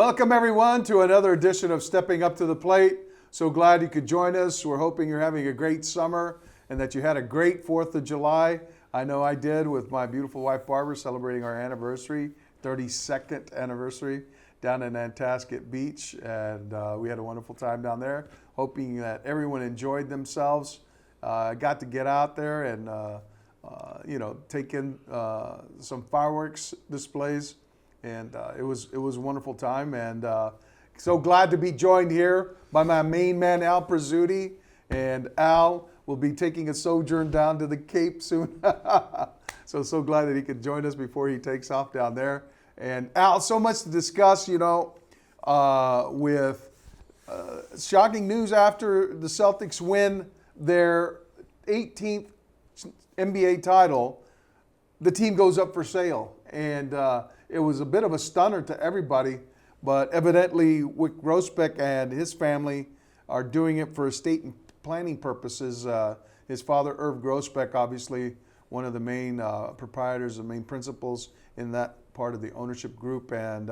Welcome everyone to another edition of Stepping Up to the Plate. So glad you could join us. We're hoping you're having a great summer and that you had a great 4th of July. I know I did with my beautiful wife Barbara celebrating our anniversary, 32nd anniversary down in Nantasket Beach. And we had a wonderful time down there. Hoping that everyone enjoyed themselves. Got to get out there and take in some fireworks displays. And it was a wonderful time, and so glad to be joined here by my main man, Al Prezzuti. And Al will be taking a sojourn down to the Cape soon. so glad that he could join us before he takes off down there. And Al, so much to discuss, with shocking news after the Celtics win their 18th NBA title, the team goes up for sale. And it was a bit of a stunner to everybody, but evidently Wyc Grousbeck and his family are doing it for estate and planning purposes. His father, Irv Grousbeck, obviously one of the main proprietors and main principals in that part of the ownership group. And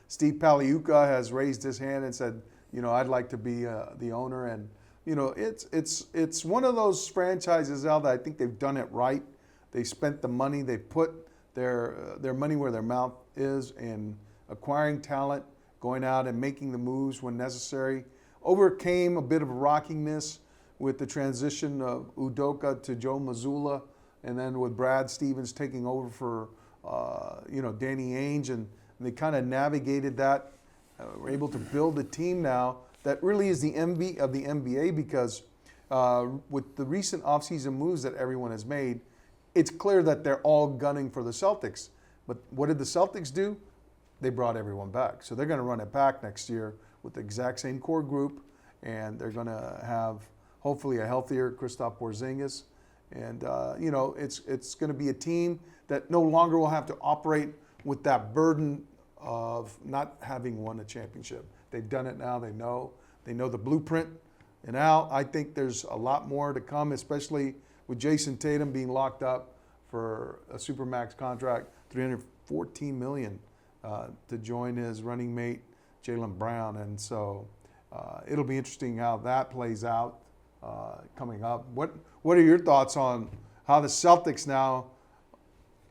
Steve Paliuca has raised his hand and said, I'd like to be the owner. And, it's one of those franchises, Al, that I think they've done it right. They spent the money, they put their money where their mouth is in acquiring talent, going out and making the moves when necessary. Overcame a bit of rockiness with the transition of Udoka to Joe Mazzulla, and then with Brad Stevens taking over for Danny Ainge, and they kind of navigated that. We're able to build a team now that really is the envy of the NBA because with the recent offseason moves that everyone has made, it's clear that they're all gunning for the Celtics. But what did the Celtics do? They brought everyone back. So they're going to run it back next year with the exact same core group, and they're going to have hopefully a healthier Kristaps Porzingis. And it's going to be a team that no longer will have to operate with that burden of not having won a championship. They've done it now. They know the blueprint. And Al, I think there's a lot more to come, especially with Jason Tatum being locked up for a Supermax contract, $314 million to join his running mate, Jaylen Brown. And so it'll be interesting how that plays out coming up. What are your thoughts on how the Celtics now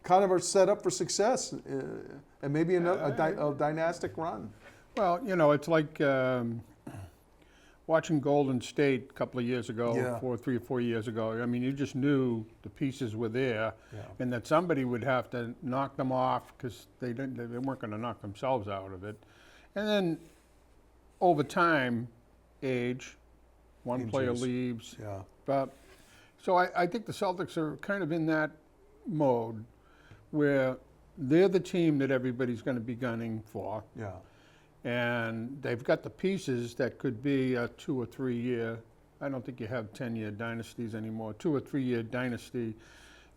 kind of are set up for success and maybe a dynastic run? Well, it's like watching Golden State a couple of years ago, 3 or 4 years ago. I mean, you just knew the pieces were there, and that somebody would have to knock them off because they weren't going to knock themselves out of it. And then over time, age, one player leaves. Yeah. But so I think the Celtics are kind of in that mode where they're the team that everybody's going to be gunning for. Yeah. And they've got the pieces that could be a 2 or 3 year, I don't think you have 10-year dynasties anymore, 2 or 3 year dynasty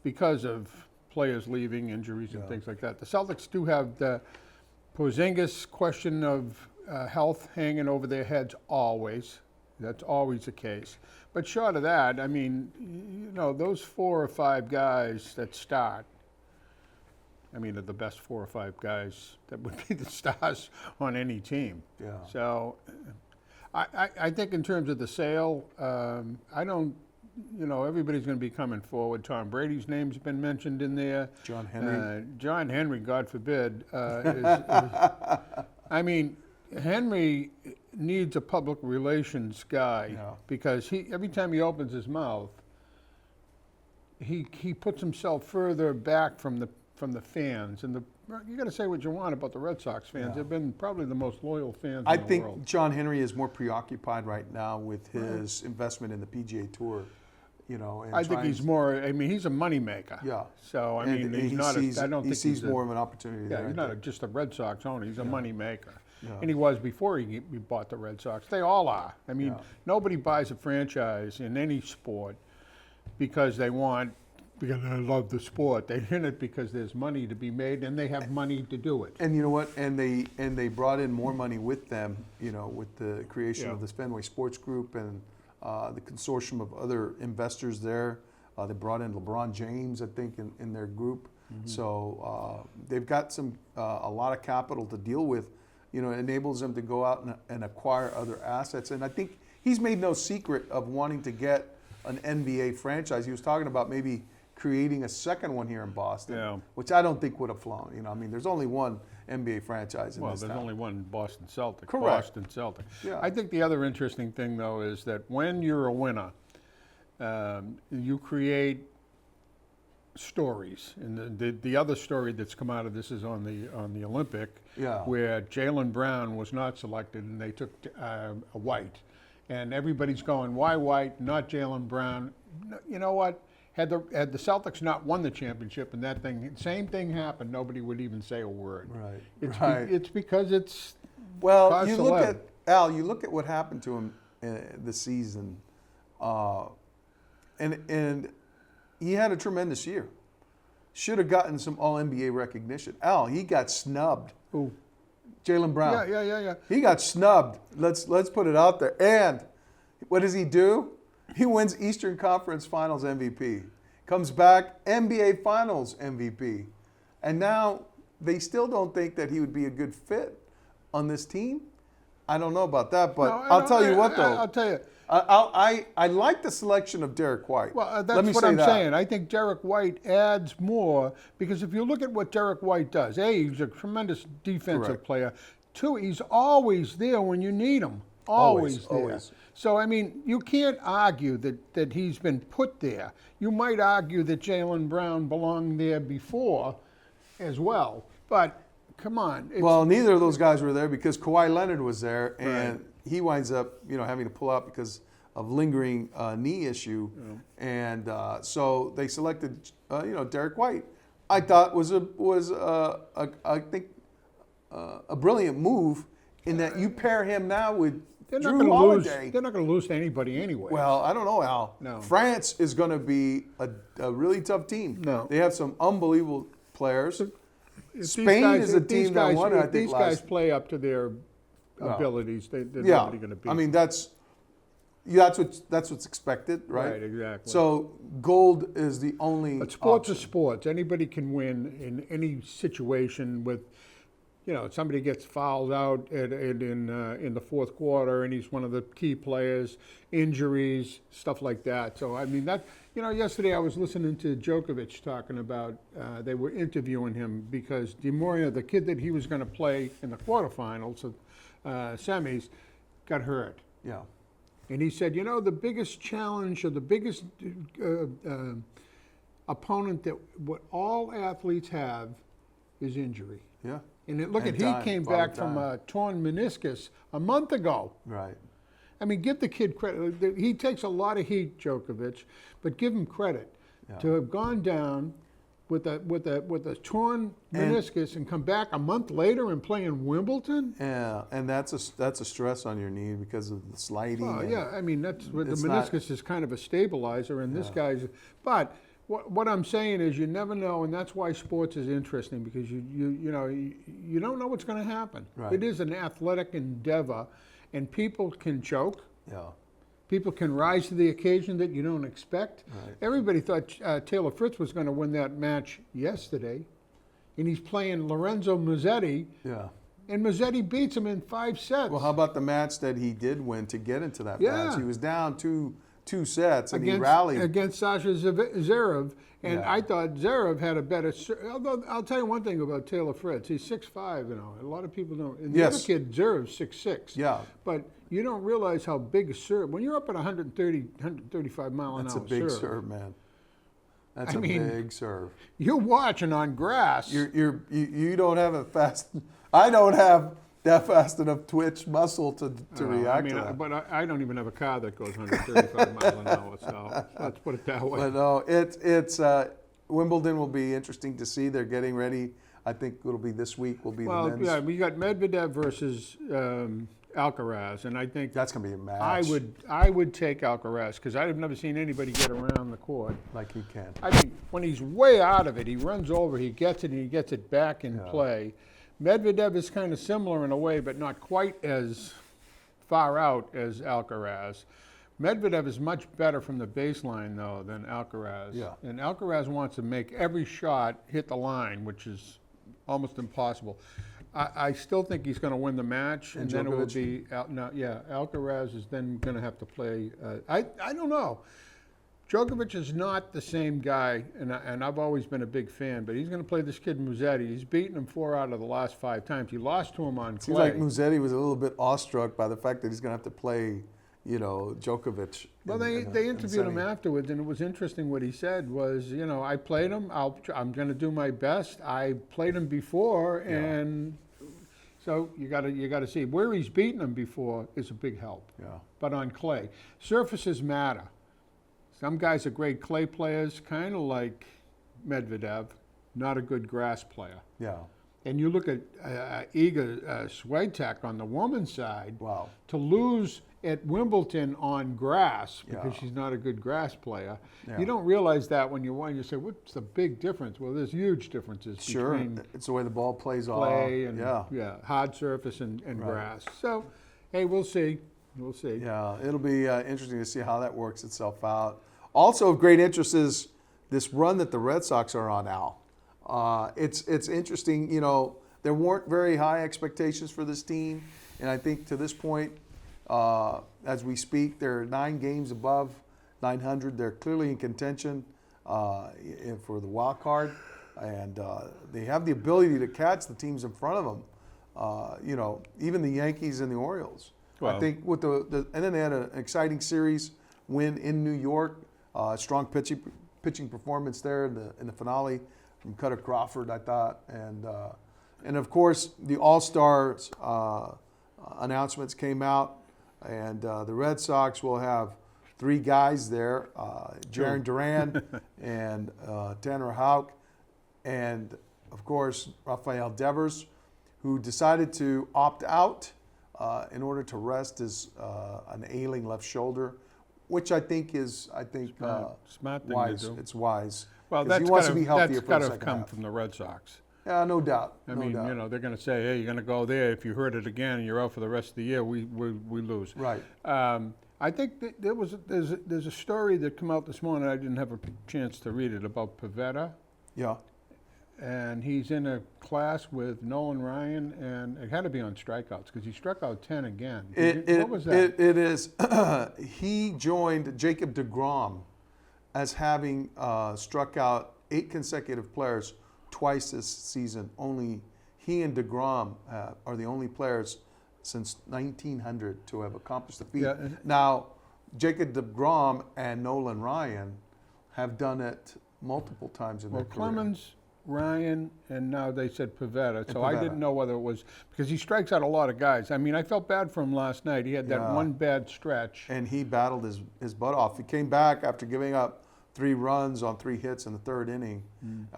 because of players leaving, injuries and things like that. The Celtics do have the Porzingis question of health hanging over their heads always. That's always the case. But short of that, I mean, those 4 or 5 guys that start, are the best 4 or 5 guys that would be the stars on any team. Yeah. So I think in terms of the sale, I don't, everybody's going to be coming forward. Tom Brady's name's been mentioned in there. John Henry. John Henry, God forbid. Henry needs a public relations guy because every time he opens his mouth, he puts himself further back from the fans, and you got to say what you want about the Red Sox fans. They've been probably the most loyal fans in the world. I think John Henry is more preoccupied right now with his investment in the PGA Tour. And I think he's more. He's a moneymaker. Yeah. So he's not. I don't think he sees more of an opportunity. Yeah, there, he's not just a Red Sox owner. He's a moneymaker, Yeah. and he was before he bought the Red Sox. They all are. Nobody buys a franchise in any sport because they love the sport. They're in it because there's money to be made, and they have money to do it. And you know what? And they brought in more money with them. With the creation of this Fenway Sports Group and the consortium of other investors there. They brought in LeBron James, I think, in their group. Mm-hmm. So they've got a lot of capital to deal with. you know, it enables him to go out and acquire other assets. And I think he's made no secret of wanting to get an NBA franchise. He was talking about maybe creating a second one here in Boston, Yeah. which I don't think would have flown. You know, I mean, there's only one NBA franchise in Well, this there's town. only one Boston Celtics. Correct. Boston Celtics. Yeah. I think the other interesting thing, though, is that when you're a winner, you create stories. And the other story that's come out of this is on the Olympic, Yeah. where Jaylen Brown was not selected, and they took a White. And everybody's going, why White, not Jaylen Brown? You know what? Had the Celtics not won the championship and that same thing happened, nobody would even say a word. Right. It's because it's Well, cause you look celeb. at Al. You look at what happened to him this season, and he had a tremendous year. Should have gotten some All NBA recognition. Al, he got snubbed. Ooh. Jaylen Brown. Yeah. He got snubbed. Let's put it out there. And what does he do? He wins Eastern Conference Finals MVP. Comes back NBA Finals MVP. And now they still don't think that he would be a good fit on this team. I don't know about that, but I'll tell you what, though. I'll tell you. I like the selection of Derek White. Well, Let that's me what say I'm that. saying. I think Derek White adds more because if you look at what Derek White does, A, he's a tremendous defensive Correct. player. Two, he's always there when you need him. Always there. always. So, I mean, you can't argue that he's been put there. You might argue that Jaylen Brown belonged there before as well. But, come on. Well, neither of those guys were there because Kawhi Leonard was there, and he winds up, having to pull out because of lingering knee issue, and so they selected, Derek White. I thought was a brilliant move in that you pair him now with They're not Drew going to lose. Holiday. They're not going to lose to anybody anyway. Well, I don't know, Al. No. France is going to be a really tough team. No. They have some unbelievable players. If Spain is a team that won, I if think, these last. guys play up to their abilities, they're Yeah, nobody going to beat. I mean that's what's expected, right? Right, exactly. So gold is the only. But sports option. are sports. Anybody can win in any situation with, somebody gets fouled out in the fourth quarter and he's one of the key players, injuries, stuff like that. So, I mean, yesterday I was listening to Djokovic talking about, they were interviewing him because DeMoria, the kid that he was going to play in the quarterfinals, semis, got hurt. Yeah. And he said, the biggest challenge or the biggest opponent that what all athletes have is injury. Yeah. And And he time, came bottom back from time. a torn meniscus a month ago. Right. I mean, give the kid credit. He takes a lot of heat, Djokovic, but give him credit to have gone down with a torn meniscus and come back a month later and play in Wimbledon. Yeah, and that's a stress on your knee because of the sliding. Oh, and- yeah, I mean, that's what the It's not- meniscus is kind of a stabilizer, and this guy's. But what I'm saying is, you never know, and that's why sports is interesting because you don't know what's going to happen. Right. It is an athletic endeavor, and people can choke. Yeah. People can rise to the occasion that you don't expect. Right. Everybody thought Taylor Fritz was going to win that match yesterday, and he's playing Lorenzo Mazzetti, Yeah. and Mazzetti beats him in 5 sets. Well, how about the match that he did win to get into that Yeah. match? He was down two sets and he against, rallied. against Sasha Zverev, and Yeah. I thought Zverev had a better. Although I'll tell you one thing about Taylor Fritz, he's 6'5". A lot of people don't. And the Yes. other kid Zverev's 6'6". Yeah. But you don't realize how big a serve. When you're up at 135 mile an That's hour a big serve, man. That's I a mean, big serve. You're watching on grass. You don't have a fast. I don't have that fast enough twitch muscle to react to that. But I don't even have a car that goes 135 miles an hour. So let's put it that way. But no, it's Wimbledon will be interesting to see. They're getting ready. I think it'll be this week. Will be the Well, men's. yeah, we got Medvedev versus Alcaraz, and I think That's gonna be a match. I would take Alcaraz because I've never seen anybody get around the court. like he can. I mean, when he's way out of it, he runs over, he gets it, and he gets it back in play. Medvedev is kind of similar in a way, but not quite as far out as Alcaraz. Medvedev is much better from the baseline, though, than Alcaraz. Yeah. And Alcaraz wants to make every shot hit the line, which is almost impossible. I still think he's going to win the match, and then it will Djokovic? be Alcaraz is then going to have to play. I don't know. Djokovic is not the same guy, and I've always been a big fan, but he's going to play this kid Musetti. He's beaten him 4 out of the last 5 times. He lost to him on clay. Seems like Musetti was a little bit awestruck by the fact that he's going to have to play, Djokovic. Well, they interviewed him afterwards, and it was interesting. What he said was, I played him. I'm going to do my best. I played him before, and so you got to see where he's beaten him before is a big help. Yeah. But on clay, surfaces matter. Some guys are great clay players, kind of like Medvedev, not a good grass player. Yeah. And you look at Iga Swiatek on the woman's side. Wow. To lose at Wimbledon on grass because Yeah. she's not a good grass player. Yeah. You don't realize that when you win. You say, what's the big difference? Well, there's huge differences Sure. between It's the way the ball plays off. clay and Yeah. hard surface and Right. grass. So, hey, we'll see. We'll see. Yeah, it'll be interesting to see how that works itself out. Also of great interest is this run that the Red Sox are on now. It's interesting, there weren't very high expectations for this team, and I think to this point, as we speak, they're 9 games above 900. They're clearly in contention for the wild card, and they have the ability to catch the teams in front of them. Even the Yankees and the Orioles. Well, I think with and then they had an exciting series win in New York. Strong pitching performance there in the finale from Cutter Crawford, I thought, and of course the All-Stars announcements came out, and the Red Sox will have 3 guys there: Jarren Duran and Tanner Houck, and of course Rafael Devers, who decided to opt out in order to rest an ailing left shoulder, which I think is smart thing wise. to do. It's wise. Well, 'Cause that's he wants gotta, to be healthier that's for got the to second come half. from the Red Sox. Yeah, no doubt. I no mean, doubt. they're going to say, hey, you're going to go there. If you hurt it again and you're out for the rest of the year, we lose. Right. I think that there's a story that came out this morning. I didn't have a chance to read it about Pavetta, Yeah. and he's in a class with Nolan Ryan, and it had to be on strikeouts because he struck out 10 again. What was that? It is. He joined Jacob deGrom as having struck out 8 consecutive players twice this season. Only he and deGrom are the only players since 1900 to have accomplished the feat. Yeah. Now, Jacob deGrom and Nolan Ryan have done it multiple times in Well, their career. Clemens, Ryan, and now they said Pavetta. So I Pavetta. didn't know whether it was because he strikes out a lot of guys. I mean, I felt bad for him last night. He had that Yeah. one bad stretch. And he battled his butt off. He came back after giving up 3 runs on 3 hits in the 3rd inning. He's and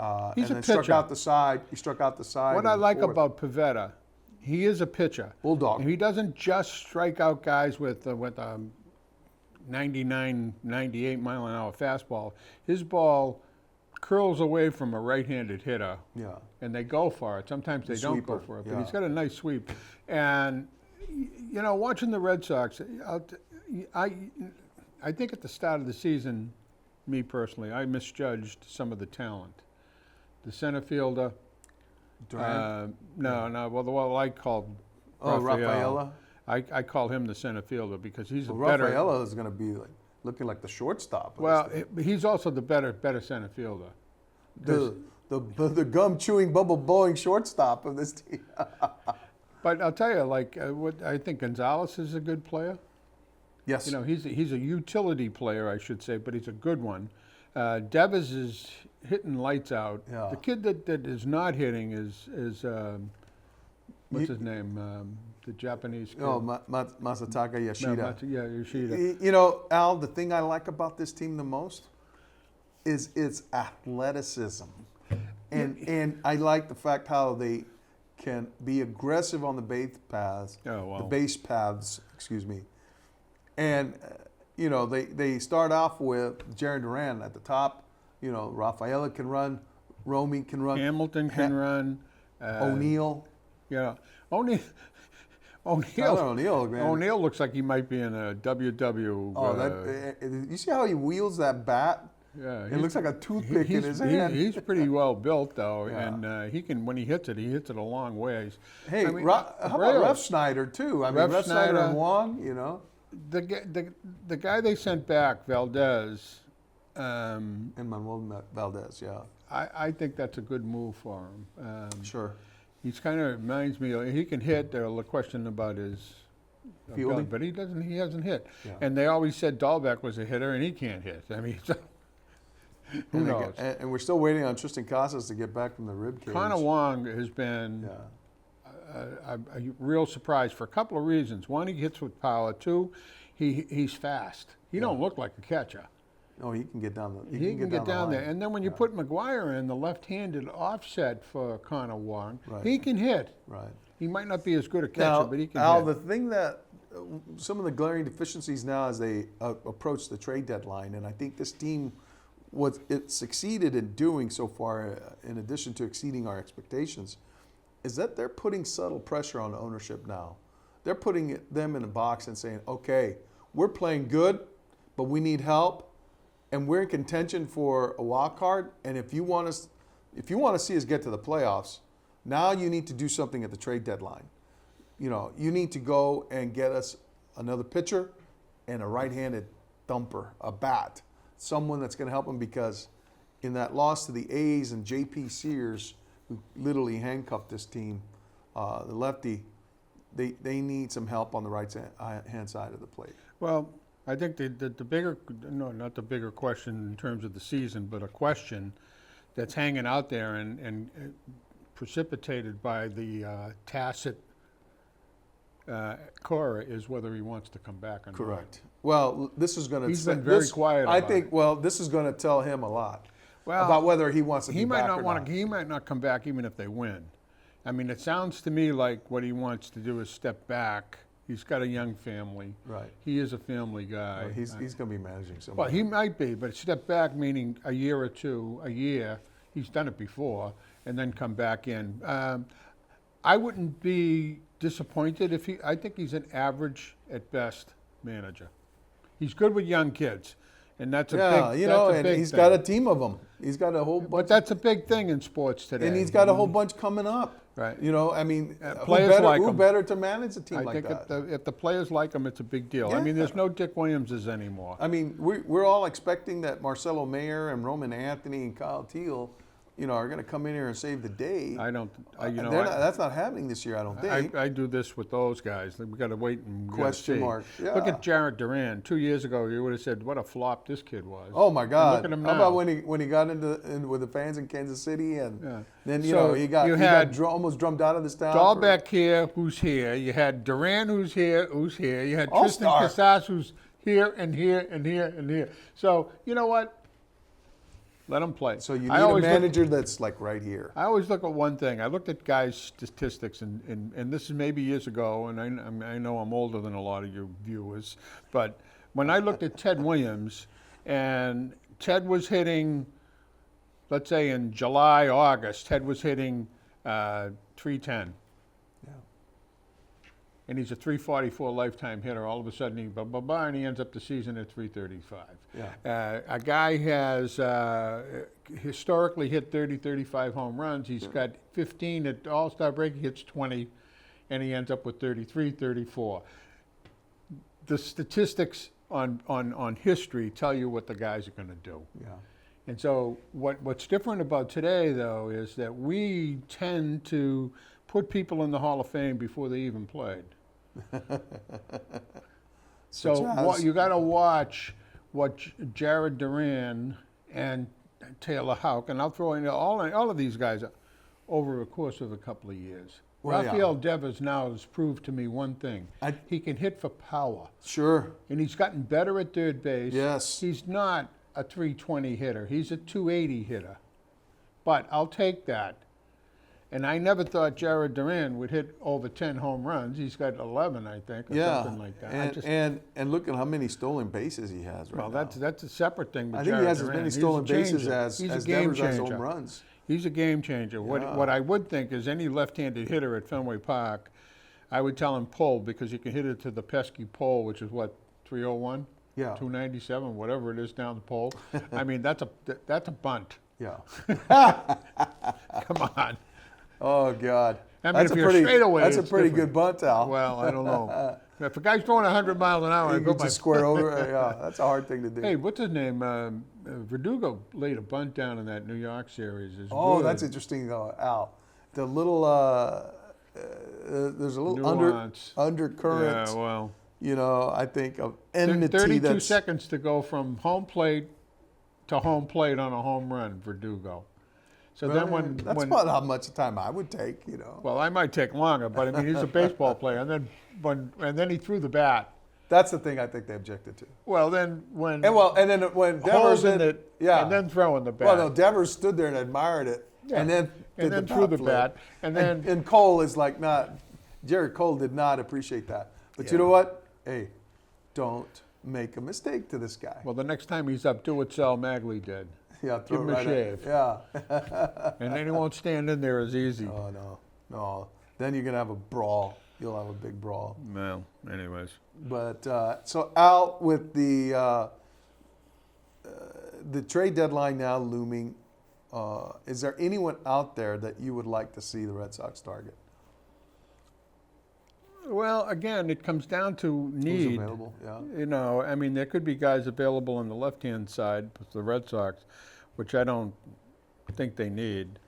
a then struck pitcher. out the side. He struck out the side. What in I the like 4th. about Pavetta, he is a pitcher. Bulldog. And he doesn't just strike out guys with 99, 98 mile an hour fastball. His ball curls away from a right-handed hitter, Yeah. and they go for it. Sometimes they don't go Sweeper, for it, but yeah. he's got a nice sweep. And watching the Red Sox, I think at the start of the season, me personally, I misjudged some of the talent. The center fielder. Durant. Well, I called Rafaela. I call him the center fielder because he's Well, a better. Rafaela is going to be looking like the shortstop. of Well, this thing. he's also the better center fielder. the gum chewing, bubble blowing shortstop of this team. But I'll tell you, what I think Gonzalez is a good player. Yes. He's a utility player, I should say, but he's a good one. Devers is hitting lights out. Yeah. The kid that is not hitting is what's his name? The Japanese kid. Masataka Yoshida. Yoshida. Al, the thing I like about this team the most is its athleticism. And I like the fact how they can be aggressive on the base paths, excuse me. And, they start off with Jarren Duran at the top. Rafaela can run, Romy can run. Hamilton can run. O'Neill. Yeah. Tyler O'Neill, man. O'Neill looks like he might be in a WW. You see how he wields that bat Yeah, It looks like a toothpick in his hand. He's pretty well built, though, Yeah. and he can, when he hits it a long ways. Hey, I mean, how about Ref Snyder too? I mean, Ref Snyder and Wong, you know, The guy they sent back, Valdez, and Manuel Valdez, yeah, I think that's a good move for him. sure. He's kind of reminds me. He can hit. There's a question about his Fielding? but he doesn't. He hasn't hit. Yeah. And they always said Dahlbeck was a hitter, and he can't hit. I mean, so, who knows? And we're still waiting on Tristan Casas to get back from the rib cage. Connor Wong has been a real surprise for a couple of reasons. One, he hits with power. Two, he's fast. He don't look like a catcher. No, he can get down the. He can get down the there. And then when you put McGuire in, the left-handed offset for Connor Wong, Right. he can hit. Right. He might not be as good a catcher, Now, but he can Al, hit. the thing that some of the glaring deficiencies now as they approach the trade deadline, and I think this team, what it succeeded in doing so far, in addition to exceeding our expectations, is that they're putting subtle pressure on ownership now. They're putting them in a box and saying, okay, we're playing good, but we need help, and we're in contention for a wild card. And if you want to see us get to the playoffs, now you need to do something at the trade deadline. You know, you need to go and get us another pitcher and a right-handed thumper, a bat, someone that's going to help them, because in that loss to the A's and J.P. Sears, who literally handcuffed this team, the lefty, they need some help on the right-hand side of the plate. Well, I think the bigger, no, not the bigger question in terms of the season, but a question that's hanging out there and precipitated by the tacit Cora is whether he wants to come back or not. Correct. Well, this is going to. He's been very quiet I about think. it. Well, this is going to tell him a lot Well, about whether he wants to he be might back not or want not. to. He might not come back even if they win. I mean, it sounds to me like what he wants to do is step back. He's got a young family. Right. He is a family guy. Well, he's going to be managing someone. Well, he might be, but step back meaning a year or two, a year. He's done it before, and then come back in. I wouldn't be disappointed if he. I think he's an average at best manager. He's good with young kids, and that's a big. you know, that's a and big he's thing. got a team of them. He's got a whole bunch. But that's a big thing in sports today. and he's got a whole bunch coming up. Right. You know, I mean, players like who him. better to manage a team I like think that? if the players like him, it's a big deal. I mean, there's no Dick Williamses anymore. I mean, we're all expecting that Marcelo Mayer and Roman Anthony and Kyle Teal, you know, are going to come in here and save the day. I don't. That's not happening this year, I don't think. I do this with those guys. We got to wait and we gotta Question see. mark, Look yeah. at Jared Duran. 2 years ago, you would have said, "What a flop this kid was." Oh my God! look at him How now. about when he got in with the fans in Kansas City, and Yeah. then So he you had almost drummed out of this town. Dahlbeck here, who's here. You had Duran, who's here. You had Tristan All-star. Casas, who's here and here and here and here. So you know what? Let him play. So you I need a always look- manager that's like right here. I always look at one thing. I looked at guys' statistics, and this is maybe years ago, and I know I'm older than a lot of you viewers, but when I looked at Ted Williams, and Ted was hitting, let's say in July, August, Ted was hitting 310. Yeah. And he's a 344 lifetime hitter. All of a sudden, and he ends up the season at 335. Yeah. A guy has historically hit 30, 35 home runs. He's got 15 at All-Star break. He hits 20, and he ends up with 33, 34. The statistics on history tell you what the guys are going to do. Yeah. And so what's different about today, though, is that we tend to put people in the Hall of Fame before they even played. So you got to watch what Jared Duran and Taylor Houck, and I'll throw in all of these guys over a course of a couple of years. Well, yeah. Rafael Devers now has proved to me one thing. He can hit for power. Sure. And he's gotten better at third base. Yes. He's not a 320 hitter. He's a 280 hitter. But I'll take that. And I never thought Jared Duran would hit over 10 home runs. He's got 11, I think, or something like that. And look at how many stolen bases he has right Well, now. that's a separate thing with I think Jared he has Duran. as many He's a stolen bases changer. as He's a game Devers has changer. home runs. He's a game changer. Yeah. What I would think is any left-handed hitter at Fenway Park, I would tell him pull, because you can hit it to the pesky pole, which is what, 301? Yeah. 297, whatever it is down the pole. I mean, that's a bunt. Yeah. Come on. Oh God. I mean, if you're straightaway, that's a it's pretty different. good bunt, Al. Well, I don't know. If a guy's throwing 100 miles an hour, I You go get by. to square over. Yeah, that's a hard thing to do. Hey, what's his name? Verdugo laid a bunt down in that New York series. It's Oh, good. that's interesting though, Al. The little there's a little Nuance. undercurrent. Yeah, well, You know, I think of enmity. 32 that's seconds to go from home plate to home plate on a home run, Verdugo. So then that's about how much time I would take. You know. well, I might take longer, but I mean, he's a baseball player, and then he threw the bat. That's the thing I think they objected to. Well, then when And then when Devers holding did it, yeah, and then throwing the bat, well, no, Devers stood there and admired it, Yeah. and then and did then the threw the flip. bat, and then And Cole is like not. Jared Cole did not appreciate that. But you Yeah. know what? Hey, don't make a mistake to this guy. well, the next time he's up, do what Sal Magli did, Yeah, throw give it him a right shave. Yeah. and then he won't stand in there as easy. Oh no. Then you're gonna have a brawl. You'll have a big brawl. Well, anyways. But so out with the trade deadline now looming. Is there anyone out there that you would like to see the Red Sox target? Well, again, it comes down to Who's need. available? Yeah. You know, I mean, there could be guys available on the left-hand side with the Red Sox, which I don't think they need.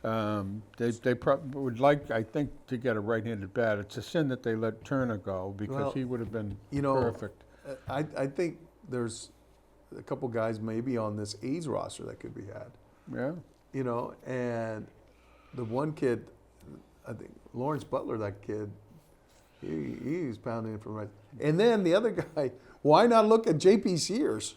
They probably would like, I think, to get a right-handed bat. It's a sin that they let Turner go because Well, he would have been you know, perfect. I think there's a couple guys maybe on this A's roster that could be had. Yeah. You know, and the one kid, I think Lawrence Butler, that kid, he's pounding it from right. And then the other guy, why not look at J.P. Sears?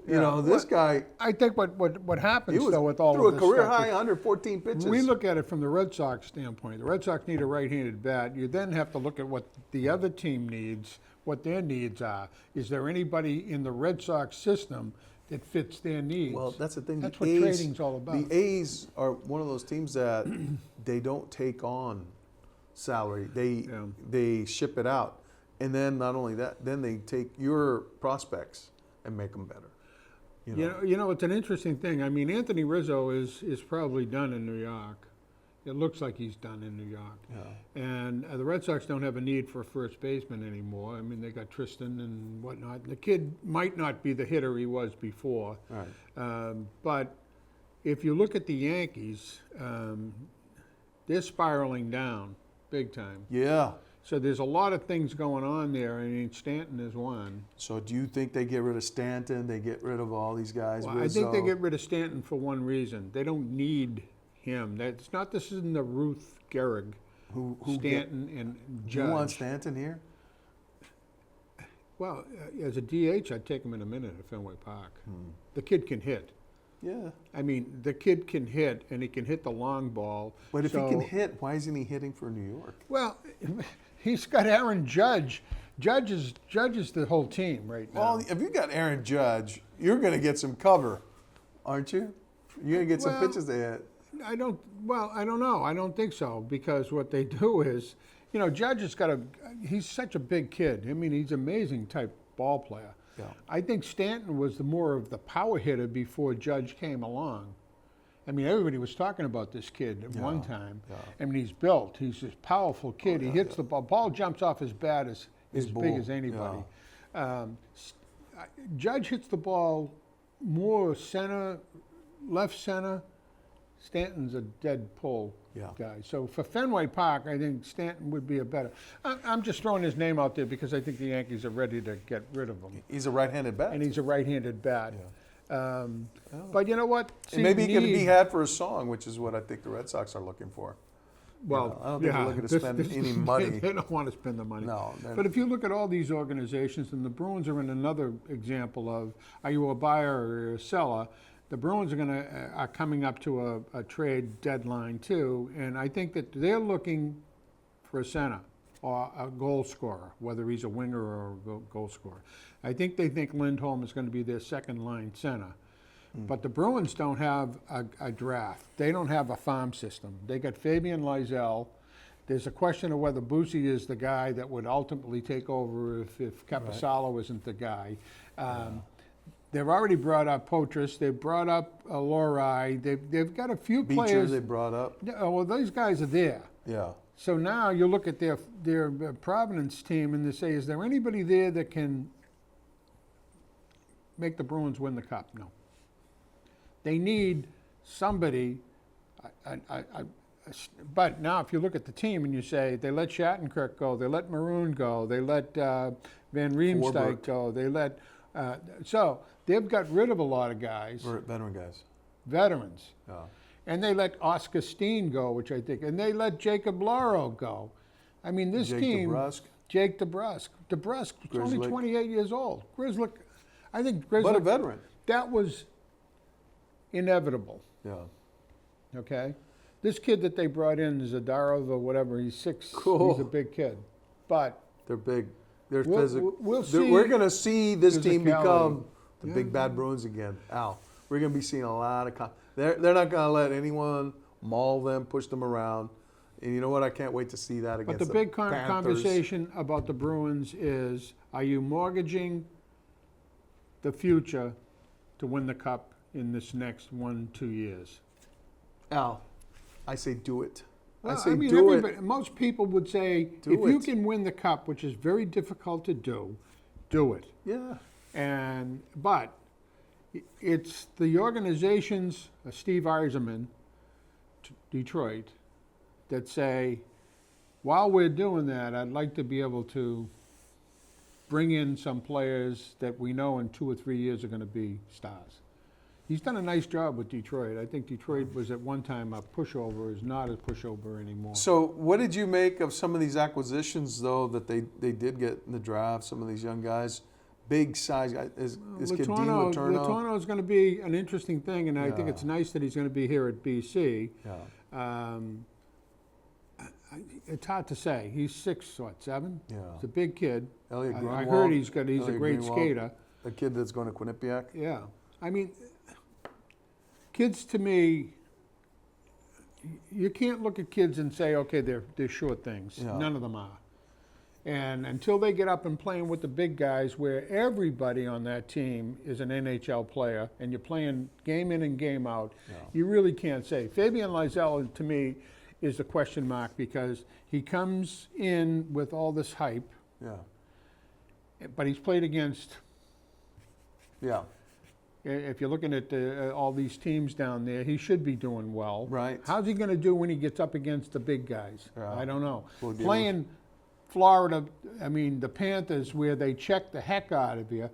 You Yeah. know, this guy, I think what happens he was though with all threw of a this career stuff high is- 114 pitches. we look at it from the Red Sox standpoint. The Red Sox need a right-handed bat. You then have to look at what the other team needs, what their needs are. Is there anybody in the Red Sox system that fits their needs? Well, that's the thing. That's the what A's, trading's all about. The A's are one of those teams that they don't take on salary. They ship it out, and then not only that, then they take your prospects and make them better. You know, it's an interesting thing. I mean, Anthony Rizzo is probably done in New York. It looks like he's done in New York. Yeah. And the Red Sox don't have a need for a first baseman anymore. I mean, they got Tristan and whatnot. The kid might not be the hitter he was before. Right. But if you look at the Yankees, they're spiraling down big time. Yeah. So there's a lot of things going on there. I mean, Stanton is one. So do you think they get rid of Stanton? They get rid of all these guys? Well, I think they get rid of Stanton for one reason. They don't need him. That's not. This isn't the Ruth Gehrig, who Stanton and Do Judge. you want Stanton here? Well, as a DH, I'd take him in a minute at Fenway Park. The kid can hit. Yeah. I mean, the kid can hit, and he can hit the long ball. But if he So- can hit, why isn't he hitting for New York? Well, he's got Aaron Judge. Judge is the whole team right now. Well, if you got Aaron Judge, you're going to get some cover, aren't you? You're going to get some Well, pitches to hit. I don't know. I don't think so, because what they do is, you know, Judge has got he's such a big kid. I mean, he's an amazing type ball player. Yeah. I think Stanton was the more of the power hitter before Judge came along. I mean, everybody was talking about this kid at one time. yeah. I mean, he's built. He's this powerful kid. He hits the ball. Ball jumps off his bat as big bull, as anybody. Judge hits the ball more center, left center. Stanton's a dead pull guy. So for Fenway Park, I think Stanton would be a better. I'm just throwing his name out there because I think the Yankees are ready to get rid of him. He's a right-handed bat. And he's a right-handed bat. But you know what? And maybe he can be had for a song, which is what I think the Red Sox are looking for. Well, I don't think they're looking to spend any money. They don't want to spend the money. No. But if you look at all these organizations, and the Bruins are in another example of, are you a buyer or a seller? The Bruins are coming up to a trade deadline too, and I think that they're looking for a center or a goal scorer, whether he's a winger or a goal scorer. I think they think Lindholm is going to be their second line center. But the Bruins don't have a draft. They don't have a farm system. They got Fabian Lysell. There's a question of whether Boosie is the guy that would ultimately take over if Capasalo isn't the guy. They've already brought up Poitras. They've brought up Lori. They've got a few Beecher players. they brought up. Yeah, well, these guys are there. Yeah. So now you look at their Providence team and they say, is there anybody there that can make the Bruins win the Cup? No. They need somebody. But now if you look at the team and you say, they let Shattenkirk go, they let Maroon go, they let Van Riemsdyk go, they let... so they've got rid of a lot of guys. Veteran guys. Veterans. Yeah. And they let Oscar Steen go, which I think, and they let Jacob Lauro go. I mean, this team... Jake DeBrusk. DeBrusk was only 28 years old. Grzelcyk, I think Grzelcyk... But a veteran. That was inevitable. Yeah. Okay? This kid that they brought in, Zadarov or whatever, he's 6. Cool. He's a big kid. But... They're big. They're We'll physical. see We're going to see this team become the Yeah. big bad Bruins again. Al, we're going to be seeing a lot of... They're not going to let anyone maul them, push them around. And you know what? I can't wait to see that against But the big Panthers. conversation about the Bruins is, are you mortgaging the future to win the Cup in this next 1-2 years? Al, I say do it. Well, I say do it. Most people would say, Do if you it. can win the Cup, which is very difficult to do it. Yeah. But it's the organizations, Steve Eiserman, Detroit, that say, while we're doing that, I'd like to be able to bring in some players that we know in 2 or 3 years are going to be stars. He's done a nice job with Detroit. I think Detroit was at one time a pushover, is not a pushover anymore. So what did you make of some of these acquisitions, though, that they did get in the draft, some of these young guys? Big size guys. Is kid Dean Letourneau? Letourneau is going to be an interesting thing, and I think it's nice that he's going to be here at BC. Yeah. It's hard to say. He's 6'7"? Yeah. He's a big kid. Elliot I Greenwald. heard he's a Elliot great Greenwald, skater. A kid that's going to Quinnipiac. Yeah. I mean, kids to me, you can't look at kids and say, okay, they're short things. Yeah. None of them are. And until they get up and playing with the big guys, where everybody on that team is an NHL player, and you're playing game in and game out, you really can't say. Fabian Lysell, to me, is the question mark, because he comes in with all this hype, but he's played against... Yeah. If you're looking at all these teams down there, he should be doing well. Right. How's he going to do when he gets up against the big guys? Yeah. I don't know. We'll Playing Florida, I mean, the Panthers, where they check the heck out of you,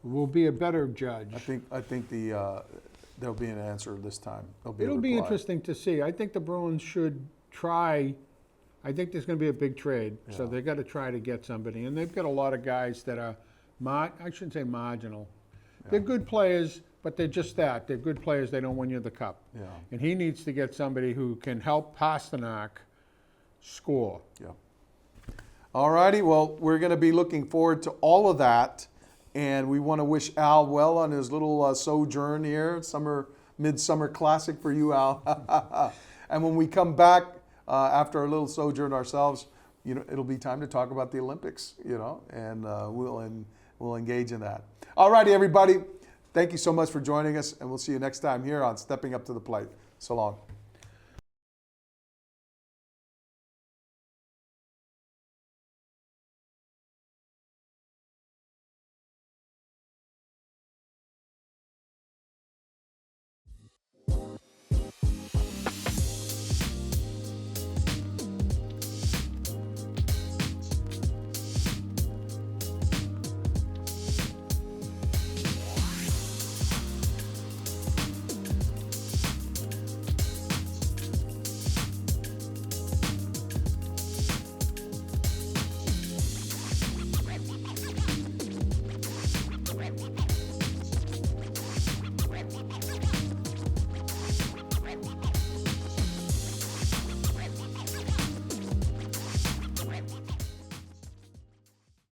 will be a better judge. I think there'll be an answer this time. It'll be interesting to see. I think the Bruins should try. I think there's going to be a big trade, so they've got to try to get somebody. And they've got a lot of guys that are, I shouldn't say marginal. They're good players, but they're just that. They're good players. They don't win you the Cup. Yeah. And he needs to get somebody who can help Pasternak score. Yeah. All righty. Well, we're going to be looking forward to all of that. And we want to wish Al well on his little sojourn here, midsummer classic for you, Al. And when we come back after our little sojourn ourselves, it'll be time to talk about the Olympics, and we'll engage in that. All righty, everybody. Thank you so much for joining us, and we'll see you next time here on Stepping Up to the Plate. So long.